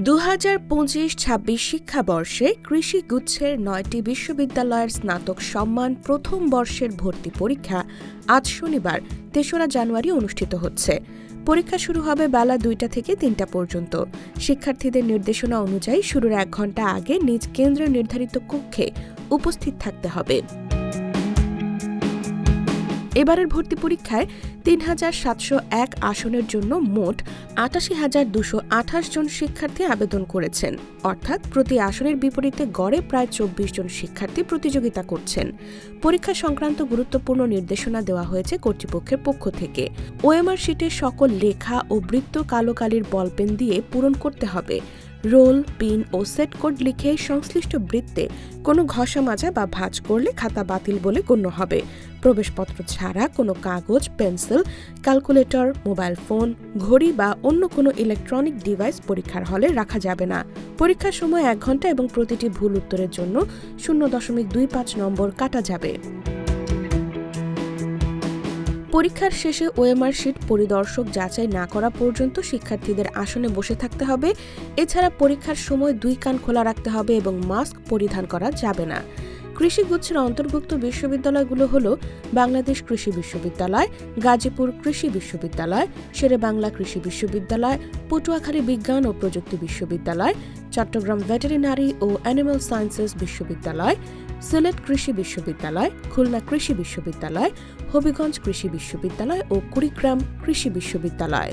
2025-26 শিক্ষাবর্ষে কৃষি গুচ্ছের 9টি বিশ্ববিদ্যালয়ের স্নাতক সম্মান প্রথম বর্ষের ভর্তি পরীক্ষা আজ শনিবার ৩রা জানুয়ারি অনুষ্ঠিত হচ্ছে। পরীক্ষা শুরু হবে বেলা 2টা থেকে 3টা পর্যন্ত। শিক্ষার্থীদের নির্দেশনা অনুযায়ী শুরুর 1 ঘণ্টা আগে নিজ কেন্দ্রের নির্ধারিত কক্ষে উপস্থিত থাকতে হবে। এবারের ভর্তি পরীক্ষায় ৩,৭০১ আসনের জন্য মোট ৮৮,২২৮ জন শিক্ষার্থী আবেদন করেছেন, অর্থাৎ প্রতি আসনের বিপরীতে গড়ে প্রায় ২৪ জন শিক্ষার্থী প্রতিযোগিতা করছেন। পরীক্ষা সংক্রান্ত গুরুত্বপূর্ণ নির্দেশনা দেওয়া হয়েছে কর্তৃপক্ষের পক্ষ থেকে। ওএমআর শিটে সকল লেখা ও বৃত্ত কালো কালির বলপেন দিয়ে পূরণ করতে হবে। রোল, পিন ও সেট কোড লিখে সংশ্লিষ্ট বৃত্তে কোনো ঘষা মাজা বা ভাঁজ করলে খাতা বাতিল বলে গণ্য হবে। প্রবেশপত্র ছাড়া কোনো কাগজ, পেন্সিল, ক্যালকুলেটর, মোবাইল ফোন, ঘড়ি বা অন্য কোনো ইলেকট্রনিক ডিভাইস পরীক্ষার হলে রাখা যাবে না। পরীক্ষার সময় 1 ঘণ্টা এবং প্রতিটি ভুল উত্তরের জন্য 0.25 নম্বর কাটা যাবে। পরীক্ষার শেষে ওএমআর শিট পরিদর্শক যাচাই না করা পর্যন্ত শিক্ষার্থীদের আসনে বসে থাকতে হবে। এছাড়া পরীক্ষার সময় 2 কান খোলা রাখতে হবে এবং মাস্ক পরিধান করা যাবে না। কৃষি গুচ্ছের অন্তর্ভুক্ত বিশ্ববিদ্যালয়গুলো হল বাংলাদেশ কৃষি বিশ্ববিদ্যালয়, গাজীপুর কৃষি বিশ্ববিদ্যালয়, শেরেবাংলা কৃষি বিশ্ববিদ্যালয়, পটুয়াখালী বিজ্ঞান ও প্রযুক্তি বিশ্ববিদ্যালয়, চট্টগ্রাম ভেটেরিনারি ও অ্যানিম্যাল সায়েন্সেস বিশ্ববিদ্যালয়, সিলেট কৃষি বিশ্ববিদ্যালয়, খুলনা কৃষি বিশ্ববিদ্যালয়, হবিগঞ্জ কৃষি বিশ্ববিদ্যালয় ও কুড়িগ্রাম কৃষি বিশ্ববিদ্যালয়।